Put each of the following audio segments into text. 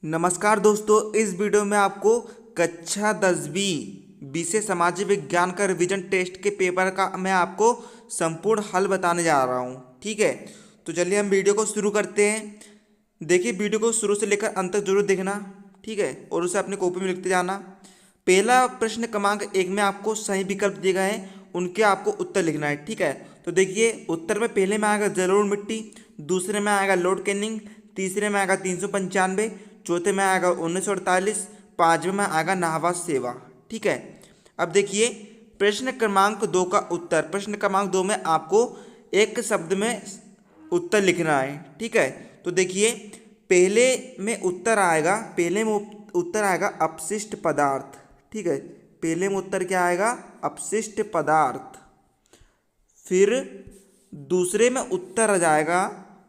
नमस्कार दोस्तों, इस वीडियो में आपको कक्षा 10वीं विषय सामाजिक विज्ञान का रिवीजन टेस्ट के पेपर का मैं आपको संपूर्ण हल बताने जा रहा हूं। ठीक है, तो चलिए हम वीडियो को शुरू करते हैं। देखिए, वीडियो को शुरू से लेकर अंत तक जरूर देखना, ठीक है, और उसे अपने कॉपी में लिखते जाना। पहला प्रश्न क्रमांक 1 में आपको सही विकल्प दिए गए हैं, उनके आपको उत्तर लिखना है। ठीक है, तो देखिए उत्तर में पहले में आएगा जलोढ़ मिट्टी, दूसरे में आएगा लॉर्ड कैनिंग, तीसरे में आएगा 395, चौथे में आएगा 1948, पांचवें में आएगा नाहवा सेवा। ठीक है, अब देखिए प्रश्न क्रमांक 2 का उत्तर। प्रश्न क्रमांक 2 में आपको एक शब्द में उत्तर लिखना है। ठीक है, तो देखिए पहले में उत्तर आएगा अपशिष्ट पदार्थ। ठीक है, पहले में उत्तर क्या आएगा? अपशिष्ट पदार्थ। फिर दूसरे में उत्तर आ जाएगा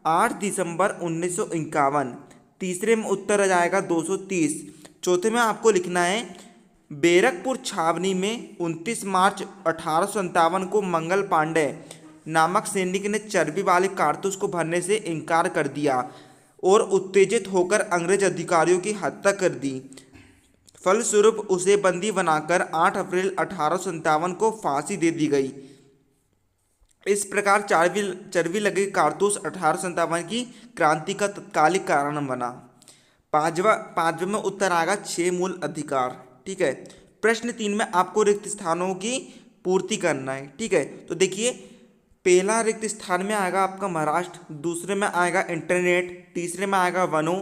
8 दिसंबर 1951, तीसरे में उत्तर आ जाएगा 230, चौथे में आपको लिखना है बैरकपुर छावनी में 29 मार्च 1857 को मंगल पांडे नामक सैनिक ने चर्बी वाले कारतूस को भरने से इनकार कर दिया और उत्तेजित होकर अंग्रेज अधिकारियों की हत्या कर दी। फलस्वरूप उसे बंदी बनाकर 8 अप्रैल 1857 को फांसी दे दी गई। इस प्रकार चर्बी लगे कारतूस 1857 की क्रांति का तत्कालिक कारण बना। पांचवा में उत्तर आएगा 6 मूल अधिकार। ठीक है, प्रश्न 3 में आपको रिक्त स्थानों की पूर्ति करना है। ठीक है, तो देखिए पहला रिक्त स्थान में आएगा आपका महाराष्ट्र, दूसरे में आएगा इंटरनेट, तीसरे में आएगा वनों,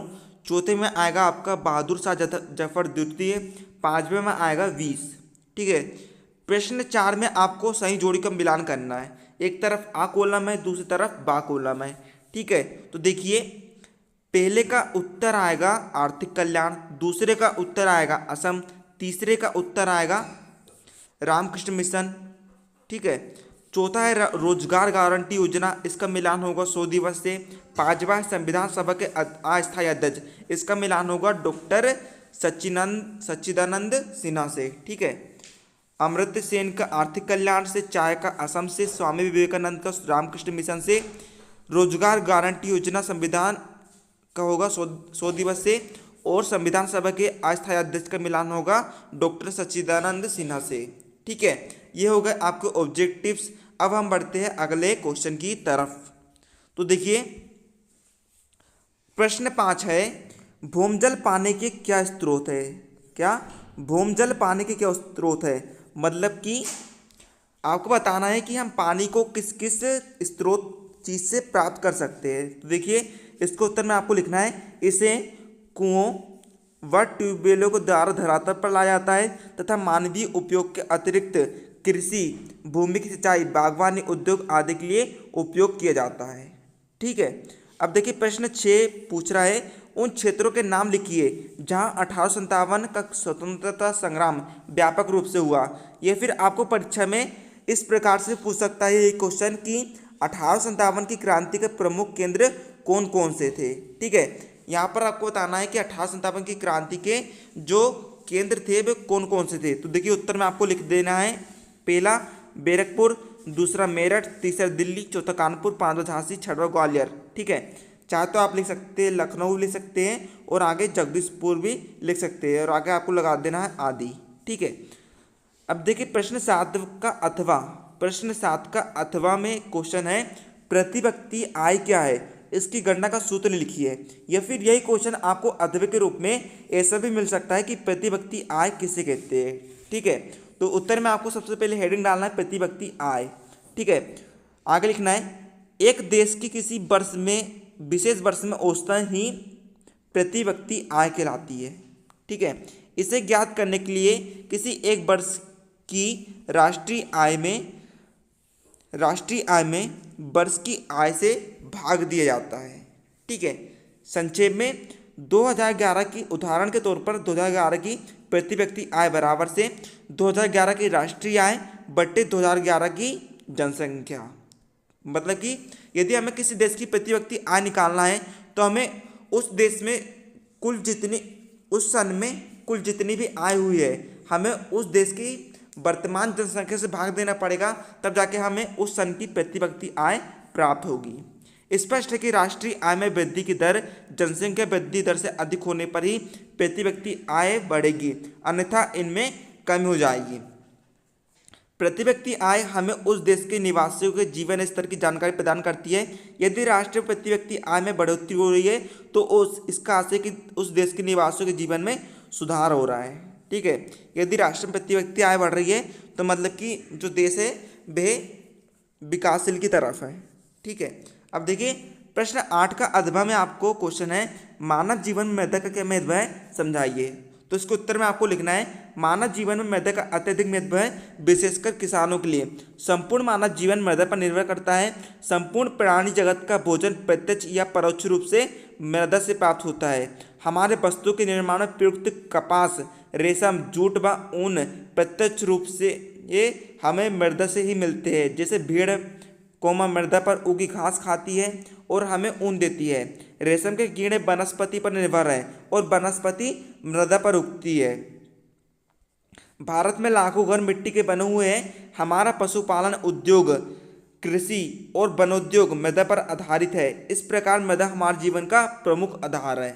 चौथे में आएगा आपका बहादुर शाह जफर द्वितीय, पांचवें में आएगा 20। ठीक है, प्रश्न 4 में आपको सही जोड़ी का मिलान करना है। एक तरफ आ कॉलम है, दूसरी तरफ बा कॉलम है। ठीक है, तो देखिए पहले का उत्तर आएगा आर्थिक कल्याण, दूसरे का उत्तर आएगा असम, तीसरे का उत्तर आएगा रामकृष्ण मिशन। ठीक है, चौथा है रोजगार गारंटी योजना, इसका मिलान होगा 100 दिवस से। पांचवा है संविधान सभा के अस्थायी अध्यक्ष, इसका मिलान होगा डॉक्टर सच्चिदानंद सिन्हा से। ठीक है, अमर्त्य सेन का आर्थिक कल्याण से, चाय का असम से, स्वामी विवेकानंद का रामकृष्ण मिशन से, रोजगार गारंटी योजना संविधान का होगा 100 दिवस से, और संविधान सभा के अस्थायी अध्यक्ष का मिलान होगा डॉक्टर सच्चिदानंद सिन्हा से। ठीक है, ये हो गए आपके ऑब्जेक्टिव्स। अब हम बढ़ते हैं अगले क्वेश्चन की तरफ। तो देखिए प्रश्न 5 है, भूमजल पाने के क्या स्रोत है? क्या भूमजल पाने के क्या स्रोत है? मतलब कि आपको बताना है कि हम पानी को किस किस स्रोत चीज़ से प्राप्त कर सकते हैं। तो देखिए इसको उत्तर में आपको लिखना है, इसे कुओं व ट्यूबवेलों के द्वारा धरातल पर लाया जाता है तथा मानवीय उपयोग के अतिरिक्त कृषि, भूमि की सिंचाई, बागवानी, उद्योग आदि के लिए उपयोग किया जाता है। ठीक है, अब देखिए प्रश्न 6 पूछ रहा है, उन क्षेत्रों के नाम लिखिए जहां 1857 का स्वतंत्रता संग्राम व्यापक रूप से हुआ। यह फिर आपको परीक्षा में इस प्रकार से पूछ सकता है ये क्वेश्चन कि 1857 की क्रांति के प्रमुख केंद्र कौन कौन से थे। ठीक है, यहाँ पर आपको बताना है कि 1857 की क्रांति के जो केंद्र थे वे कौन कौन से थे। तो देखिए उत्तर में आपको लिख देना है, पहला बैरकपुर, दूसरा मेरठ, तीसरा दिल्ली, चौथा कानपुर, पांचवा झांसी, छठवा ग्वालियर। ठीक है, चाहे तो आप लिख सकते हैं लखनऊ लिख सकते हैं और आगे जगदीशपुर भी लिख सकते हैं और आगे आपको लगा देना है आदि। ठीक है, अब देखिए प्रश्न 7 का अथवा में क्वेश्चन है, प्रति व्यक्ति आय क्या है? इसकी गणना का सूत्र लिखिए। या फिर यही क्वेश्चन आपको अथवा के रूप में ऐसा भी मिल सकता है कि प्रति व्यक्ति आय किसे कहते हैं। ठीक है, तो उत्तर में आपको सबसे पहले हेडिंग डालना है प्रति व्यक्ति आय। ठीक है, आगे लिखना है, एक देश की किसी वर्ष में विशेष वर्ष में औसतन ही प्रति व्यक्ति आय कहलाती है। ठीक है, इसे ज्ञात करने के लिए किसी एक वर्ष की राष्ट्रीय आय में वर्ष की आय से भाग दिया जाता है। ठीक है, संक्षेप में 2011 की उदाहरण के तौर पर 2011 की प्रति व्यक्ति आय बराबर से 2011 की राष्ट्रीय आय बट्टे 2011 की जनसंख्या। मतलब कि यदि हमें किसी देश की प्रति व्यक्ति आय निकालना है तो हमें उस देश में उस सन में कुल जितनी भी आय हुई है हमें उस देश की वर्तमान जनसंख्या से भाग देना पड़ेगा, तब जाके हमें उस सन की प्रति व्यक्ति आय प्राप्त होगी। स्पष्ट है कि राष्ट्रीय आय में वृद्धि की दर जनसंख्या वृद्धि दर से अधिक होने पर ही प्रति व्यक्ति आय बढ़ेगी, अन्यथा इनमें कमी हो जाएगी। प्रति व्यक्ति आय हमें उस देश के निवासियों के जीवन स्तर की जानकारी प्रदान करती है। यदि राष्ट्रीय प्रति व्यक्ति आय में बढ़ोतरी हो रही है तो इसका आशय कि उस देश के निवासियों के जीवन में सुधार हो रहा है। ठीक है, यदि राष्ट्रीय प्रति व्यक्ति आय बढ़ रही है तो मतलब कि जो देश है वह विकासशील की तरफ है। ठीक है, अब देखिए प्रश्न 8 का अधवा में आपको क्वेश्चन है, मानव जीवन में मृदा का क्या महत्व है, समझाइए। तो इसके उत्तर में आपको लिखना है, मानव जीवन में मृदा का अत्यधिक महत्व है, विशेषकर किसानों के लिए। संपूर्ण मानव जीवन मृदा पर निर्भर करता है। संपूर्ण प्राणी जगत का भोजन प्रत्यक्ष या परोक्ष रूप से मृदा से प्राप्त होता है। हमारे वस्तुओं के निर्माण में प्रयुक्त कपास, रेशम, जूट व ऊन प्रत्यक्ष रूप से ये हमें मृदा से ही मिलते हैं। जैसे भेड़ मृदा पर उगी घास खाती है और हमें ऊन देती है। रेशम के कीड़े वनस्पति पर निर्भर है और वनस्पति मृदा पर उगती है। भारत में लाखों घर मिट्टी के बने हुए हैं। हमारा पशुपालन उद्योग, कृषि और वनोद्योग मृदा पर आधारित है। इस प्रकार मृदा हमारे जीवन का प्रमुख आधार है।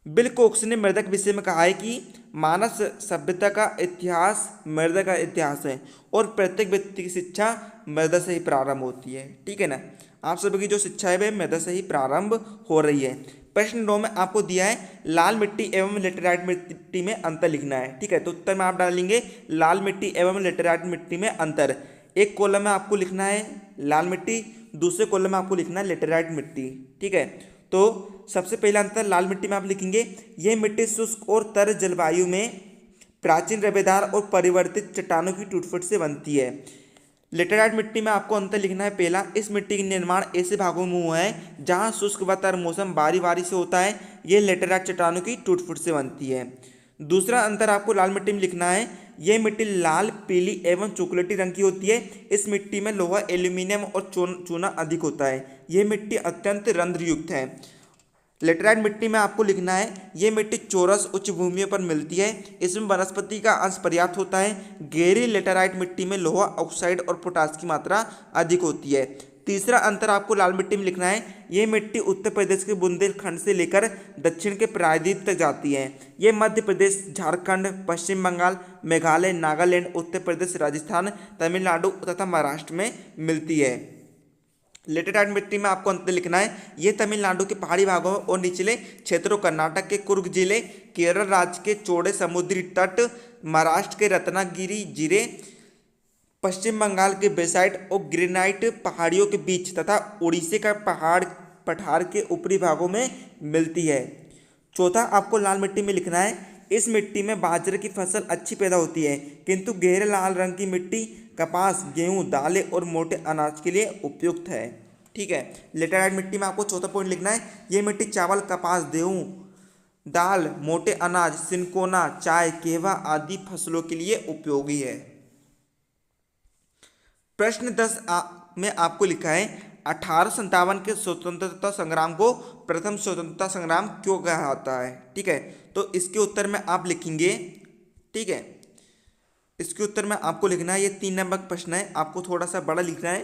बिल कोक्स ने मृदा के विषय में कहा है कि मानव सभ्यता का इतिहास मृदा का इतिहास है और प्रत्येक व्यक्ति की शिक्षा मृदा से ही प्रारंभ होती है। ठीक है ना, आप सभी की जो शिक्षा है वह मृदा से ही प्रारंभ हो रही है। प्रश्न 9 में आपको दिया है, लाल मिट्टी एवं लेटेराइट मिट्टी में अंतर लिखना है। ठीक है, तो उत्तर में आप डालेंगे लाल मिट्टी एवं लेटेराइट मिट्टी में अंतर। एक कॉलम में आपको लिखना है लाल मिट्टी, दूसरे कॉलम में आपको लिखना है लेटेराइट मिट्टी। ठीक है, तो सबसे पहला अंतर लाल मिट्टी में आप लिखेंगे, यह मिट्टी शुष्क और तर जलवायु में प्राचीन रवेदार और परिवर्तित चट्टानों की टूटफूट से बनती है। लेटेराइट मिट्टी में आपको अंतर लिखना है, पहला, इस मिट्टी का निर्माण ऐसे भागों में हुआ है जहां शुष्क व तर मौसम बारी बारी से होता है। यह लेटेराइट चट्टानों की टूटफूट से बनती है। दूसरा अंतर आपको लाल मिट्टी में लिखना है, यह मिट्टी लाल, पीली एवं चॉकलेटी रंग की होती है। इस मिट्टी में लोहा, एल्यूमिनियम और चूना अधिक होता है। यह मिट्टी अत्यंत रंध्रयुक्त है। लेटेराइट मिट्टी में आपको लिखना है, यह मिट्टी चौरस उच्च भूमियों पर मिलती है। इसमें वनस्पति का अंश पर्याप्त होता है। गहरी लेटेराइट मिट्टी में लोहा, ऑक्साइड और पोटास की मात्रा अधिक होती है। तीसरा अंतर आपको लाल मिट्टी में लिखना है, यह मिट्टी उत्तर प्रदेश के बुंदेलखंड से लेकर दक्षिण के प्रायद्वीप तक जाती है। यह मध्य प्रदेश, झारखंड, पश्चिम बंगाल, मेघालय, नागालैंड, उत्तर प्रदेश, राजस्थान, तमिलनाडु तथा महाराष्ट्र में मिलती है। लेटेराइट मिट्टी में आपको अंतर लिखना है, यह तमिलनाडु के पहाड़ी भागों और निचले क्षेत्रों, कर्नाटक के कुर्ग जिले, केरल राज्य के चौड़े समुद्री तट, महाराष्ट्र के रत्नागिरी जिले, पश्चिम बंगाल के बेसाइट और ग्रेनाइट पहाड़ियों के बीच तथा उड़ीसा का पठार के ऊपरी भागों में मिलती है। चौथा आपको लाल मिट्टी में लिखना है, इस मिट्टी में बाजरे की फसल अच्छी पैदा होती है, किंतु गहरे लाल रंग की मिट्टी कपास, गेहूं, दालें और मोटे अनाज के लिए उपयुक्त है। ठीक है, लेटेराइट मिट्टी में आपको चौथा पॉइंट लिखना है, यह मिट्टी चावल, कपास, गेहूं, दाल, मोटे अनाज, सिनकोना, चाय, केवा आदि फसलों के लिए उपयोगी है। प्रश्न 10 में आपको लिखा है, 1857 के स्वतंत्रता संग्राम को प्रथम स्वतंत्रता संग्राम क्यों कहलाता है। ठीक है, तो इसके उत्तर में आप लिखेंगे, ठीक है, इसके उत्तर में आपको लिखना है, ये 3 नंबर का प्रश्न है, आपको थोड़ा सा बड़ा लिखना है।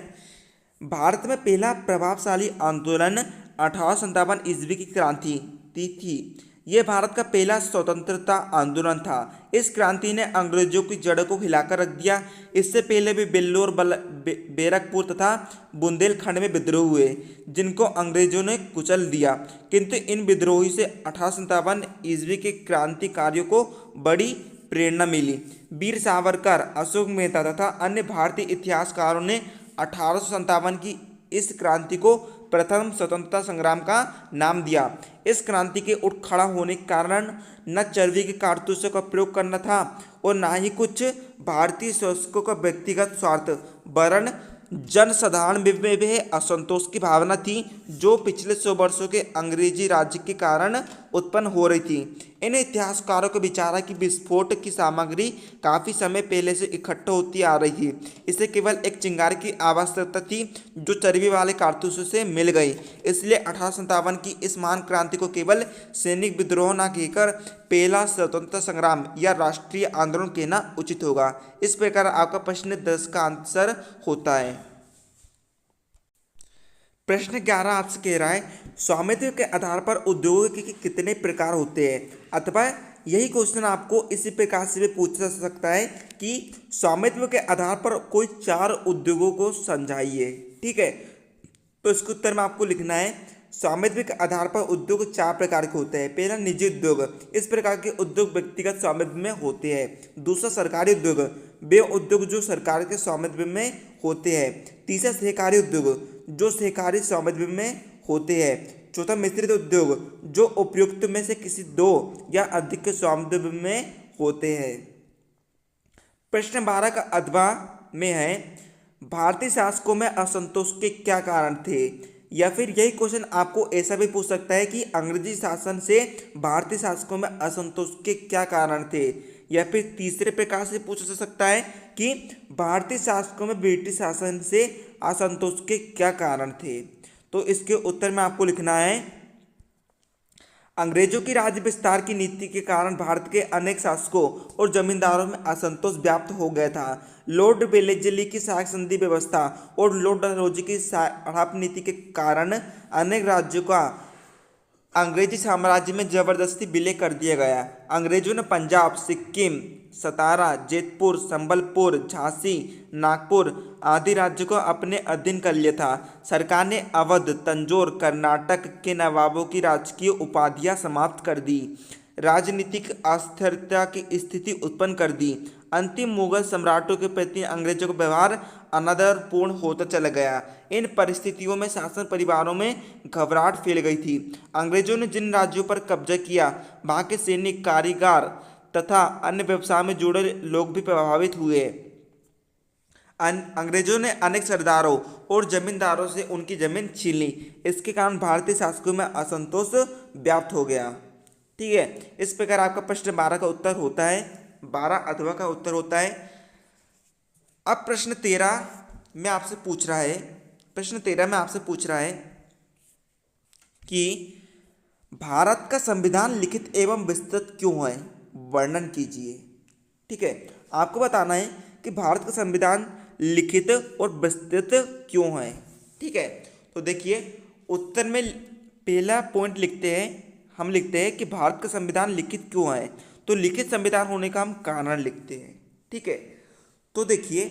भारत में पहला प्रभावशाली आंदोलन 1857 ईस्वी की क्रांति थी। यह भारत का पहला स्वतंत्रता आंदोलन था। इस क्रांति ने अंग्रेजों की जड़ों को हिलाकर रख दिया। इससे पहले भी बेल्लोर, बैरकपुर तथा बुंदेलखंड में विद्रोह हुए जिनको अंग्रेजों ने कुचल दिया, किंतु इन विद्रोही से 1857 ईस्वी के क्रांतिकारियों को बड़ी प्रेरणा मिली। वीर सावरकर, अशोक मेहता तथा अन्य भारतीय इतिहासकारों ने 1857 की इस क्रांति को प्रथम स्वतंत्रता संग्राम का नाम दिया। इस क्रांति के उठ खड़ा होने के कारण न चर्बी के कारतूसों का प्रयोग करना था और न ही कुछ भारतीय शासकों का व्यक्तिगत स्वार्थ, वरन जनसाधारण में भी असंतोष की भावना थी जो पिछले 100 वर्षों के अंग्रेजी राज्य के कारण उत्पन्न हो रही थी। इन इतिहासकारों का विचार है कि विस्फोट की सामग्री काफ़ी समय पहले से इकट्ठा होती आ रही थी। इसे केवल एक चिंगारी की आवश्यकता थी जो चर्बी वाले कारतूसों से मिल गई। इसलिए 1857 की इस महान क्रांति को केवल सैनिक विद्रोह न कहकर पहला स्वतंत्रता संग्राम या राष्ट्रीय आंदोलन कहना उचित होगा। इस प्रकार आपका प्रश्न 10 का आंसर होता है। प्रश्न 11 आपसे कह रहा है स्वामित्व के आधार पर उद्योगों के कितने प्रकार होते हैं, अथवा यही क्वेश्चन आपको इसी प्रकार से भी पूछा जा सकता है कि स्वामित्व के आधार पर कोई 4 उद्योगों को समझाइए। ठीक है, तो इसके उत्तर में आपको लिखना है स्वामित्व के आधार पर उद्योग 4 प्रकार के होते हैं। पहला निजी उद्योग, इस प्रकार के उद्योग व्यक्तिगत स्वामित्व में होते हैं। दूसरा सरकारी उद्योग, वे उद्योग जो सरकार के स्वामित्व में होते हैं। तीसरा सहकारी उद्योग, जो सहकारी स्वामित्व में होते हैं। चौथा मिश्रित उद्योग, जो उपयुक्त में से किसी 2 या अधिक के स्वामित्व में होते हैं। प्रश्न 12 का अथवा में है भारतीय शासकों में असंतोष के क्या कारण थे, या फिर यही क्वेश्चन आपको ऐसा भी पूछ सकता है कि अंग्रेजी शासन से भारतीय शासकों में असंतोष के क्या कारण थे, या फिर तीसरे प्रकार से पूछा जा सकता है कि भारतीय शासकों में ब्रिटिश शासन से असंतोष के क्या कारण थे। तो इसके उत्तर में आपको लिखना है अंग्रेजों की राज्य विस्तार की नीति के कारण भारत के अनेक शासकों और जमींदारों में असंतोष व्याप्त हो गया था। लॉर्ड वेलेस्ली की सहायक संधि व्यवस्था और लॉर्ड डलहौजी की हड़प नीति के कारण अनेक राज्यों का अंग्रेजी साम्राज्य में जबरदस्ती विलय कर दिया गया। अंग्रेजों ने पंजाब, सिक्किम, सतारा, जयपुर, संबलपुर, झांसी, नागपुर आदि राज्यों को अपने अधीन कर लिया था। सरकार ने अवध, तंजौर, कर्नाटक के नवाबों की राजकीय उपाधियां समाप्त कर दी, राजनीतिक अस्थिरता की स्थिति उत्पन्न कर दी। अंतिम मुगल सम्राटों के प्रति अंग्रेजों का व्यवहार अनादरपूर्ण होता चला गया। इन परिस्थितियों में शासन परिवारों में घबराहट फैल गई थी। अंग्रेजों ने जिन राज्यों पर कब्जा किया वहाँ के सैनिक, कारीगर तथा अन्य व्यवसाय में जुड़े लोग भी प्रभावित हुए। अंग्रेजों ने अनेक सरदारों और जमींदारों से उनकी जमीन छीन ली। इसके कारण भारतीय शासकों में असंतोष व्याप्त हो गया। ठीक है, इस प्रकार आपका प्रश्न 12 का उत्तर होता है, 12 अथवा का उत्तर होता है। अब प्रश्न 13 में आपसे पूछ रहा है, प्रश्न 13 में आपसे पूछ रहा है कि भारत का संविधान लिखित एवं विस्तृत क्यों है, वर्णन कीजिए। ठीक है, आपको बताना है कि भारत का संविधान लिखित और विस्तृत क्यों है। ठीक है, तो देखिए उत्तर में पहला पॉइंट लिखते हैं, हम लिखते हैं कि भारत का संविधान लिखित क्यों है, तो लिखित संविधान होने का हम कारण लिखते हैं। ठीक है, तो देखिए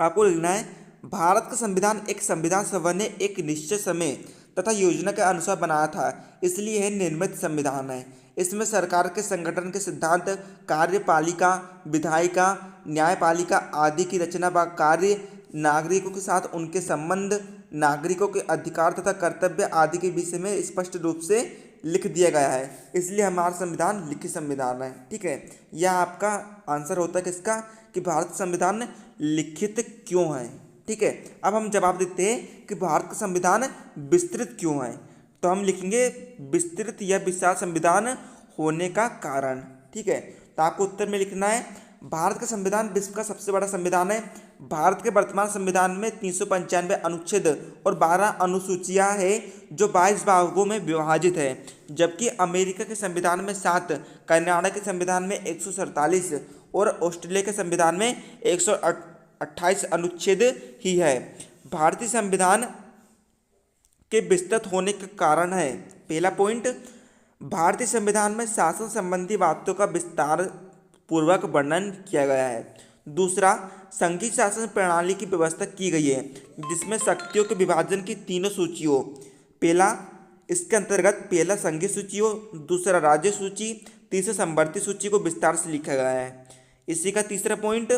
आपको लिखना है भारत का संविधान एक संविधान सभा ने एक निश्चित समय तथा योजना के अनुसार बनाया था, इसलिए यह निर्मित संविधान है। इसमें सरकार के संगठन के सिद्धांत, कार्यपालिका, विधायिका, न्यायपालिका आदि की रचना व कार्य, नागरिकों के साथ उनके संबंध, नागरिकों के अधिकार तथा कर्तव्य आदि के विषय में स्पष्ट रूप से लिख दिया गया है, इसलिए हमारा संविधान लिखित संविधान है। ठीक है, यह आपका आंसर होता है किसका, कि भारत संविधान लिखित क्यों है। ठीक है, अब हम जवाब देते हैं कि भारत का संविधान विस्तृत क्यों है, तो हम लिखेंगे विस्तृत या विशाल संविधान होने का कारण। ठीक है, तो आपको उत्तर में लिखना है भारत का संविधान विश्व का सबसे बड़ा संविधान है। भारत के वर्तमान संविधान में 395 अनुच्छेद और 12 अनुसूचियां हैं जो 22 भागों में विभाजित है, जबकि अमेरिका के संविधान में 7, कनाडा के संविधान में 147 और ऑस्ट्रेलिया के संविधान में 128 अनुच्छेद ही है। भारतीय संविधान के विस्तृत होने का कारण है, पहला पॉइंट, भारतीय संविधान में शासन संबंधी बातों का विस्तार पूर्वक वर्णन किया गया है। दूसरा, संघीय शासन प्रणाली की व्यवस्था की गई है जिसमें शक्तियों के विभाजन की 3 सूचियों, पहला इसके अंतर्गत पहला संघीय सूची हो, दूसरा राज्य सूची, तीसरा संवर्ती सूची को विस्तार से लिखा गया है। इसी का तीसरा पॉइंट,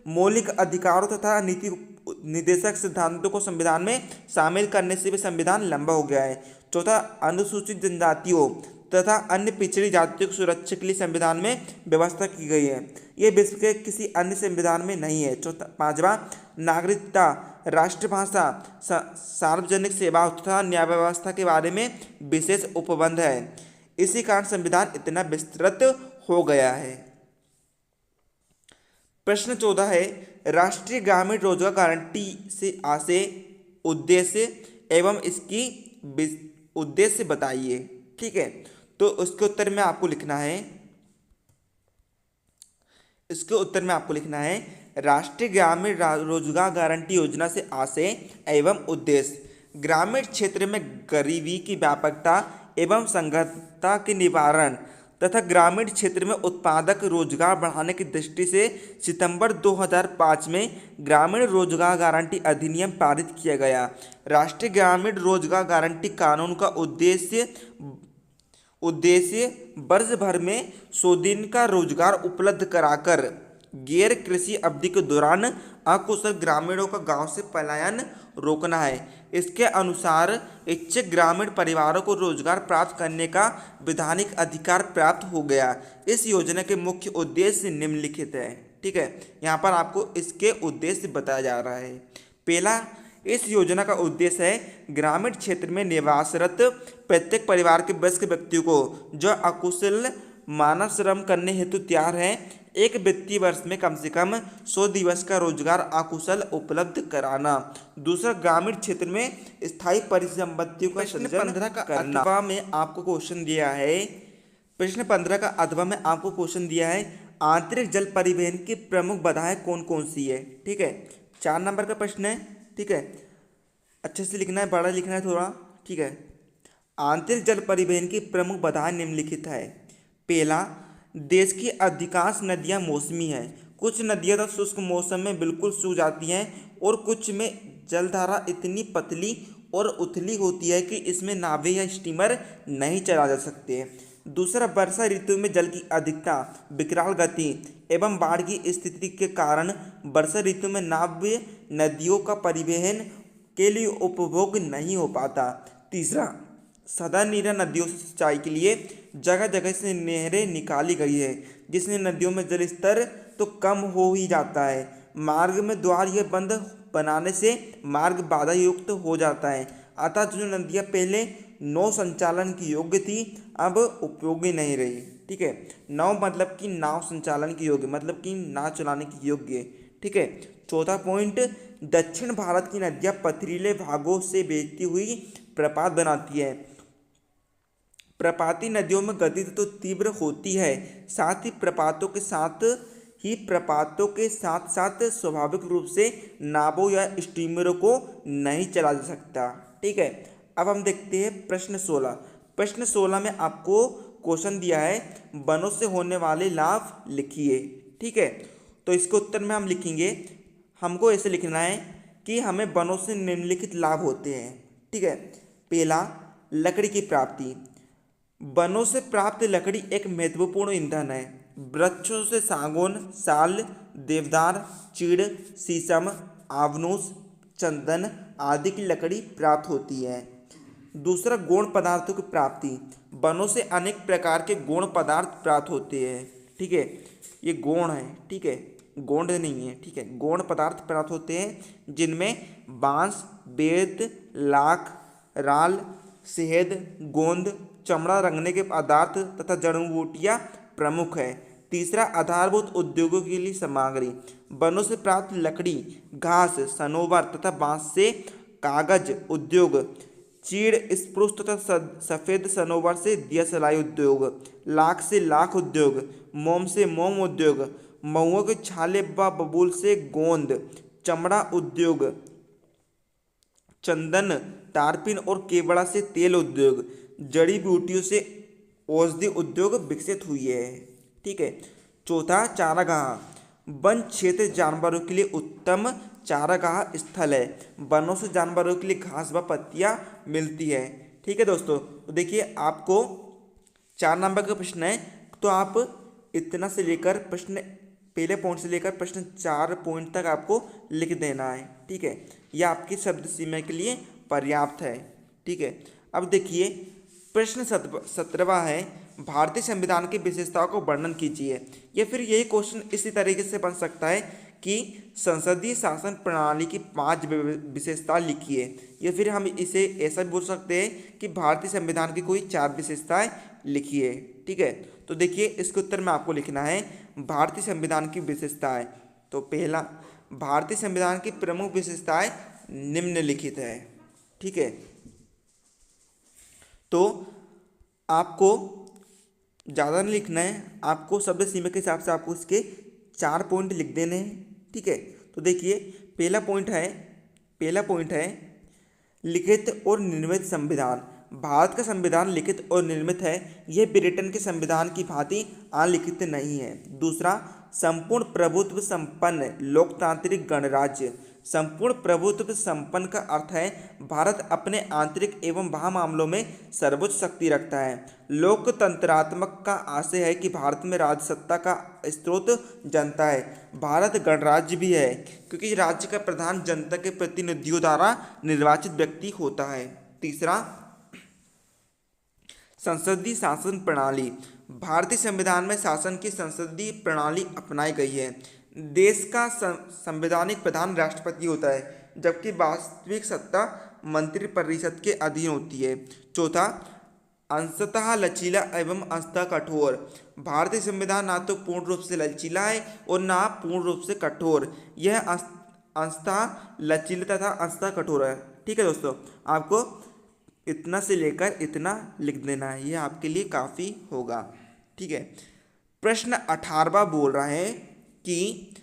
मौलिक अधिकारों तथा नीति निर्देशक सिद्धांतों को संविधान में शामिल करने से भी संविधान लंबा हो गया है। चौथा, अनुसूचित जनजातियों तथा अन्य पिछड़ी जातियों की सुरक्षा के लिए संविधान में व्यवस्था की गई है, ये विश्व के किसी अन्य संविधान में नहीं है। चौथा, पांचवा, नागरिकता, राष्ट्रभाषा, सार्वजनिक सेवाओं तथा न्याय व्यवस्था के बारे में विशेष उपबंध है, इसी कारण संविधान इतना विस्तृत हो गया है। प्रश्न 14 है राष्ट्रीय ग्रामीण रोजगार गारंटी से आशय उद्देश्य एवं इसकी उद्देश्य बताइए। ठीक है, तो उसके उत्तर में आपको लिखना है, इसके उत्तर में आपको लिखना है राष्ट्रीय ग्रामीण रोजगार गारंटी योजना से आशय एवं उद्देश्य, ग्रामीण क्षेत्र में गरीबी की व्यापकता एवं संगतता के निवारण तथा ग्रामीण क्षेत्र में उत्पादक रोजगार बढ़ाने की दृष्टि से सितंबर 2005 में ग्रामीण रोजगार गारंटी अधिनियम पारित किया गया। राष्ट्रीय ग्रामीण रोजगार गारंटी कानून का उद्देश्य वर्ष भर में 100 दिन का रोजगार उपलब्ध कराकर गैर कृषि अवधि के दौरान अकुशल ग्रामीणों का गांव से पलायन रोकना है। इसके अनुसार इच्छुक ग्रामीण परिवारों को रोजगार प्राप्त करने का वैधानिक अधिकार प्राप्त हो गया। इस योजना के मुख्य उद्देश्य निम्नलिखित है। ठीक है, यहाँ पर आपको इसके उद्देश्य बताया जा रहा है। पहला, इस योजना का उद्देश्य है ग्रामीण क्षेत्र में निवासरत प्रत्येक परिवार के वयस्क व्यक्ति को जो अकुशल मानव श्रम करने हेतु तैयार है एक वित्तीय वर्ष में कम से कम 100 दिवस का रोजगार अकुशल उपलब्ध कराना। दूसरा, ग्रामीण क्षेत्र में स्थायी परिसंपत्तियों का सृजन करना। अथवा में आपको क्वेश्चन दिया है, प्रश्न 15 का अथवा में आपको क्वेश्चन दिया है आंतरिक जल परिवहन की प्रमुख बाधाएं कौन कौन सी है। ठीक है, 4 नंबर का प्रश्न है। ठीक है, अच्छे से लिखना है, बड़ा लिखना है थोड़ा। ठीक है, आंतरिक जल परिवहन की प्रमुख बाधाएं निम्नलिखित है। पहला, देश की अधिकांश नदियां मौसमी हैं। कुछ नदियां तो शुष्क मौसम में बिल्कुल सूख जाती हैं और कुछ में जलधारा इतनी पतली और उथली होती है कि इसमें नावें या स्टीमर नहीं चला जा सकते। दूसरा, वर्षा ऋतु में जल की अधिकता, विकराल गति एवं बाढ़ की स्थिति के कारण वर्षा ऋतु में नाव्य नदियों का परिवहन के लिए उपभोग नहीं हो पाता। तीसरा, सदा नीरा नदियों से सिंचाई के लिए जगह जगह से नहरें निकाली गई है जिससे नदियों में जल स्तर तो कम हो ही जाता है। मार्ग में द्वार यह बंद बनाने से मार्ग बाधा युक्त हो जाता है। अतः जो नदियाँ पहले नौ संचालन की योग्य थी अब उपयोगी नहीं रही। ठीक है, नौ मतलब कि नाव संचालन की योग्य, मतलब कि नाव चलाने की योग्य। ठीक है, चौथा पॉइंट, दक्षिण भारत की नदियाँ पथरीले भागों से बहती हुई प्रपात बनाती है। प्रपाती नदियों में गति तो तीव्र होती है, साथ ही प्रपातों के साथ साथ स्वाभाविक रूप से नावों या स्टीमरों को नहीं चला जा सकता। ठीक है, अब हम देखते हैं प्रश्न 16। प्रश्न 16 में आपको क्वेश्चन दिया है वनों से होने वाले लाभ लिखिए। ठीक है, तो इसके उत्तर में हम लिखेंगे, हमको ऐसे लिखना है कि हमें वनों से निम्नलिखित लाभ होते हैं। ठीक है, पहला, लकड़ी की प्राप्ति। वनों से प्राप्त लकड़ी एक महत्वपूर्ण ईंधन है। वृक्षों से सागौन, साल, देवदार, चीड़, शीशम, आवनूस, चंदन आदि की लकड़ी प्राप्त होती है। दूसरा, गौण पदार्थों की प्राप्ति। वनों से अनेक प्रकार के गौण पदार्थ प्राप्त होते हैं। ठीक है, ये गौण है। ठीक है, गोंड नहीं है। ठीक है, गौण पदार्थ प्राप्त होते हैं जिनमें बांस, बेत, लाख, राल, शहद, गोंद, चमड़ा रंगने के पदार्थ तथा जड़ी बूटियां प्रमुख है। तीसरा, आधारभूत उद्योगों के लिए सामग्री। वनों से प्राप्त लकड़ी, घास, सनोवर तथा बांस से कागज उद्योग, चीड़, स्प्रूस तथा सफेद सनोवर से दिया सलाई उद्योग, लाख से लाख उद्योग, मोम से मोम उद्योग, महुओं के छाले व बबूल से गोंद, चमड़ा उद्योग, चंदन, टारपिन और केवड़ा से तेल उद्योग, जड़ी बूटियों से औषधि उद्योग विकसित हुई है। ठीक है, चौथा, चारागाह। वन क्षेत्र जानवरों के लिए उत्तम चारागाह स्थल है। वनों से जानवरों के लिए घास व पत्तियां मिलती है। ठीक है दोस्तों, तो देखिए आपको 4 नंबर का प्रश्न है, तो आप इतना से लेकर प्रश्न पहले पॉइंट से लेकर प्रश्न 4 पॉइंट तक आपको लिख देना है। ठीक है, यह आपकी शब्द सीमा के लिए पर्याप्त है। ठीक है, अब देखिए प्रश्न 17वां है, भारतीय संविधान की विशेषताओं को वर्णन कीजिए। या फिर यही क्वेश्चन इसी तरीके से बन सकता है कि संसदीय शासन प्रणाली की 5 विशेषता लिखिए, या फिर हम इसे ऐसा भी बोल सकते हैं कि भारतीय संविधान की कोई 4 विशेषताएं लिखिए। ठीक है, तो देखिए इसके उत्तर में आपको लिखना है भारतीय संविधान की विशेषताएं। तो पहला, भारतीय संविधान की प्रमुख विशेषताएं निम्नलिखित है। ठीक है, तो आपको ज़्यादा नहीं लिखना है, आपको शब्द सीमा के हिसाब से आपको इसके 4 पॉइंट लिख देने हैं। ठीक है। तो देखिए पहला पॉइंट है लिखित और निर्मित संविधान। भारत का संविधान लिखित और निर्मित है, यह ब्रिटेन के संविधान की भांति अलिखित नहीं है। दूसरा, संपूर्ण प्रभुत्व संपन्न लोकतांत्रिक गणराज्य। संपूर्ण प्रभुत्व संपन्न का अर्थ है भारत अपने आंतरिक एवं बाह्य मामलों में सर्वोच्च शक्ति रखता है। लोकतंत्रात्मक का आशय है कि भारत में राज्य सत्ता का स्रोत जनता है। भारत गणराज्य भी है क्योंकि राज्य का प्रधान जनता के प्रतिनिधियों द्वारा निर्वाचित व्यक्ति होता है। तीसरा, संसदीय शासन प्रणाली। भारतीय संविधान में शासन की संसदीय प्रणाली अपनाई गई है। देश का संवैधानिक प्रधान राष्ट्रपति होता है, जबकि वास्तविक सत्ता मंत्रिपरिषद के अधीन होती है। चौथा, अंशतः लचीला एवं अंशतः कठोर। भारतीय संविधान ना तो पूर्ण रूप से लचीला है और ना पूर्ण रूप से कठोर, यह अंशतः लचीला तथा अंशतः कठोर है। ठीक है दोस्तों, आपको इतना से लेकर इतना लिख देना है, ये आपके लिए काफ़ी होगा। ठीक है। प्रश्न 18वां बोल रहा है कि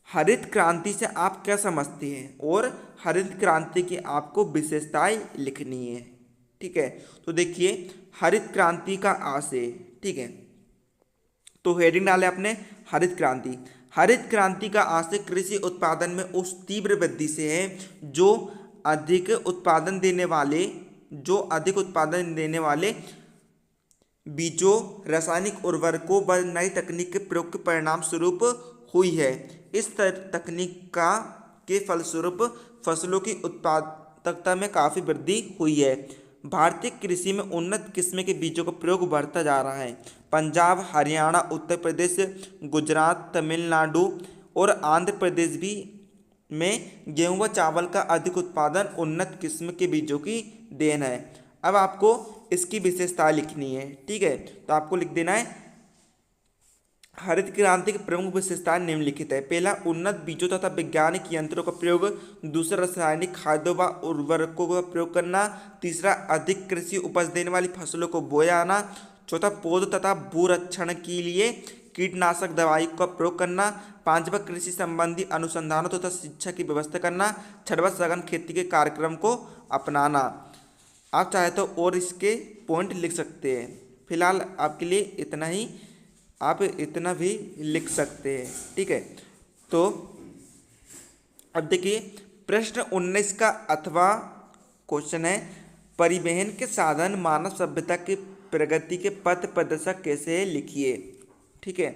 हरित क्रांति से आप क्या समझते हैं और हरित क्रांति की आपको विशेषताएं लिखनी है। ठीक है। तो देखिए हरित क्रांति का आशय, ठीक है, तो हेडिंग डाले आपने हरित क्रांति। हरित क्रांति का आशय कृषि उत्पादन में उस तीव्र वृद्धि से है जो अधिक उत्पादन देने वाले बीजों, रासायनिक उर्वरकों व नई तकनीक के प्रयोग के परिणाम स्वरूप हुई है। इस तकनीक के फलस्वरूप फसलों की उत्पादकता में काफ़ी वृद्धि हुई है। भारतीय कृषि में उन्नत किस्म के बीजों का प्रयोग बढ़ता जा रहा है। पंजाब, हरियाणा, उत्तर प्रदेश, गुजरात, तमिलनाडु और आंध्र प्रदेश भी में गेहूं व चावल का अधिक उत्पादन उन्नत किस्म के बीजों की देन है। अब आपको इसकी विशेषता लिखनी है। ठीक है। तो आपको लिख देना है हरित क्रांति की प्रमुख विशेषताएं निम्नलिखित है। पहला, उन्नत बीजों तथा वैज्ञानिक यंत्रों का प्रयोग। दूसरा, रासायनिक खाद्यों व उर्वरकों का प्रयोग करना। तीसरा, अधिक कृषि उपज देने वाली फसलों को बोयाना। चौथा, पौध तथा भूरक्षण के लिए कीटनाशक दवाई का प्रयोग करना। पांचवा, कृषि संबंधी अनुसंधानों तथा शिक्षा की व्यवस्था करना। छठवां, सघन खेती के कार्यक्रम को अपनाना। आप चाहे तो और इसके पॉइंट लिख सकते हैं, फिलहाल आपके लिए इतना ही, आप इतना भी लिख सकते हैं। ठीक है। तो अब देखिए प्रश्न 19 का अथवा क्वेश्चन है, परिवहन के साधन मानव सभ्यता की प्रगति के पथ प्रदर्शक कैसे है, लिखिए। ठीक है।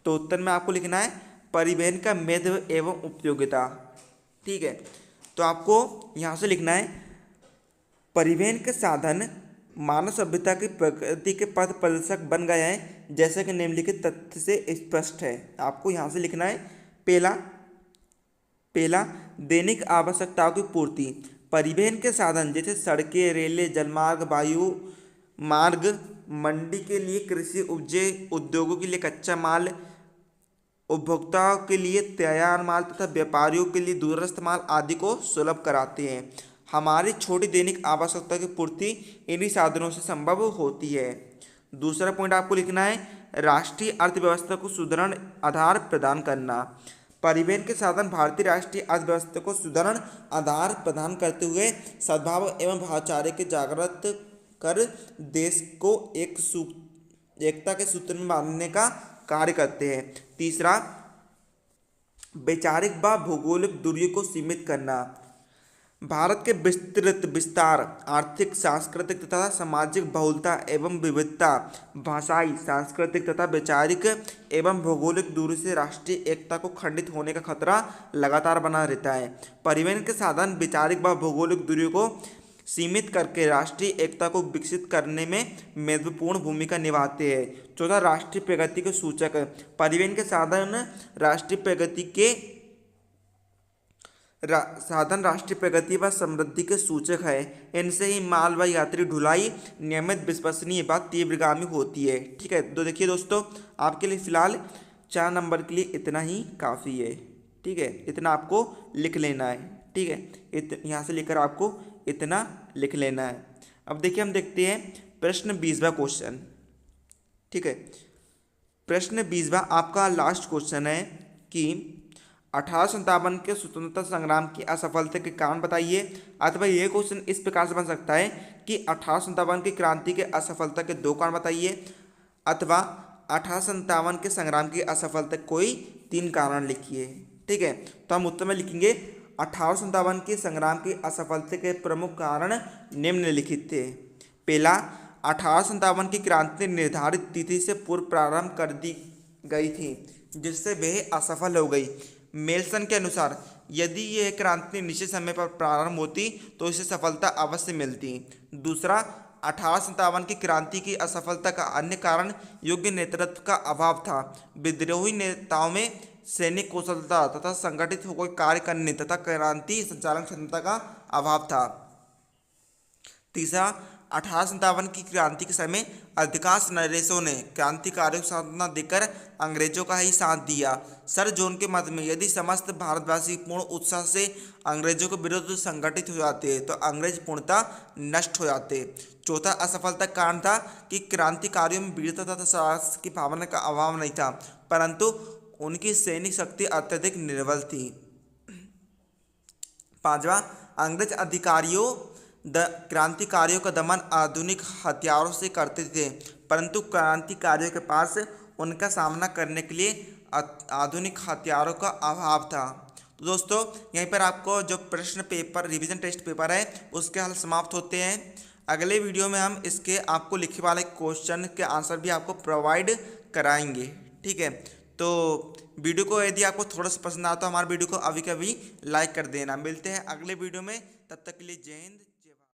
तो उत्तर में आपको लिखना है परिवहन का महत्व एवं उपयोगिता। ठीक है। तो आपको यहाँ से लिखना है परिवहन के साधन मानव सभ्यता की प्रगति के पथ प्रदर्शक बन गए हैं जैसे कि निम्नलिखित तथ्य से स्पष्ट है। आपको यहाँ से लिखना है पहला दैनिक आवश्यकताओं की पूर्ति। परिवहन के साधन जैसे सड़कें, रेलें, जलमार्ग, वायु मार्ग, मंडी के लिए कृषि उपजे, उद्योगों के लिए कच्चा माल, उपभोक्ताओं के लिए तैयार माल तथा व्यापारियों के लिए दूरस्थ माल आदि को सुलभ कराते हैं। हमारी छोटी दैनिक आवश्यकता की पूर्ति इन्हीं साधनों से संभव होती है। दूसरा पॉइंट आपको लिखना है राष्ट्रीय अर्थव्यवस्था को सुदृढ़ आधार प्रदान करना। परिवहन के साधन भारतीय राष्ट्रीय अर्थव्यवस्था को सुदृढ़ आधार प्रदान करते हुए सद्भाव एवं भाईचारे के जागृत कर देश को एकता के सूत्र में बांधने का कार्य करते हैं। तीसरा, वैचारिक व भौगोलिक दूरियों को सीमित करना। भारत के विस्तृत विस्तार, आर्थिक, सांस्कृतिक तथा सामाजिक बहुलता एवं विविधता, भाषाई, सांस्कृतिक तथा वैचारिक एवं भौगोलिक दूरी से राष्ट्रीय एकता को खंडित होने का खतरा लगातार बना रहता है। परिवहन के साधन वैचारिक व भौगोलिक दूरी को सीमित करके राष्ट्रीय एकता को विकसित करने में महत्वपूर्ण भूमिका निभाते हैं। चौथा, राष्ट्रीय प्रगति के सूचक। परिवहन के साधन राष्ट्रीय प्रगति व समृद्धि के सूचक है। इनसे ही माल व यात्री ढुलाई नियमित, विश्वसनीय व तीव्रगामी होती है। ठीक है। तो देखिए दोस्तों, आपके लिए फिलहाल 4 नंबर के लिए इतना ही काफ़ी है। ठीक है। इतना आपको लिख लेना है। ठीक है। यहाँ से लेकर आपको इतना लिख लेना है। अब देखिए हम देखते हैं प्रश्न 20वां क्वेश्चन। ठीक है। प्रश्न 20वां आपका लास्ट क्वेश्चन है कि 1857 के स्वतंत्रता संग्राम की असफलता के कारण बताइए। अथवा ये क्वेश्चन इस प्रकार से बन सकता है कि 1857 की क्रांति के असफलता के 2 कारण बताइए, अथवा 1857 के संग्राम की असफलता कोई 3 कारण लिखिए। ठीक है, तो हम उत्तर में लिखेंगे 1857 के संग्राम की असफलता के प्रमुख कारण निम्नलिखित थे। पहला, 1857 की क्रांति निर्धारित तिथि से पूर्व प्रारंभ कर दी गई थी, जिससे वह असफल हो गई। मेल्सन के अनुसार यदि यह क्रांति निश्चित समय पर प्रारंभ होती तो इसे सफलता अवश्य मिलती। दूसरा, 1857 की क्रांति की असफलता का अन्य कारण योग्य नेतृत्व का अभाव था। विद्रोही नेताओं में सैनिक कुशलता तथा संगठित होकर कार्य करने तथा क्रांति संचालन क्षमता का अभाव था। तीसरा, 1857 की क्रांति के समय अधिकांश नरेशों ने क्रांतिकारियों को साथ न देकर अंग्रेजों का ही साथ दिया। सर जॉन के मत में यदि समस्त भारतवासी पूर्ण उत्साह से अंग्रेजों के विरुद्ध संगठित हो जाते तो अंग्रेज पूर्णतः नष्ट हो जाते। चौथा असफलता का कारण था कि क्रांतिकारियों में वीरता तथा साहस की भावना का अभाव नहीं था, परंतु उनकी सैनिक शक्ति अत्यधिक निर्बल थी। पांचवा, अंग्रेज अधिकारियों क्रांतिकारियों का दमन आधुनिक हथियारों से करते थे, परंतु क्रांतिकारियों के पास उनका सामना करने के लिए आधुनिक हथियारों का अभाव था। तो दोस्तों, यहीं पर आपको जो प्रश्न पेपर रिवीजन टेस्ट पेपर है उसके हल समाप्त होते हैं। अगले वीडियो में हम इसके आपको लिखे वाले क्वेश्चन के आंसर भी आपको प्रोवाइड कराएंगे। ठीक है, तो वीडियो को यदि आपको थोड़ा सा पसंद आता तो हमारे वीडियो को अभी कभी लाइक कर देना। मिलते हैं अगले वीडियो में, तब तक के लिए जय हिंद।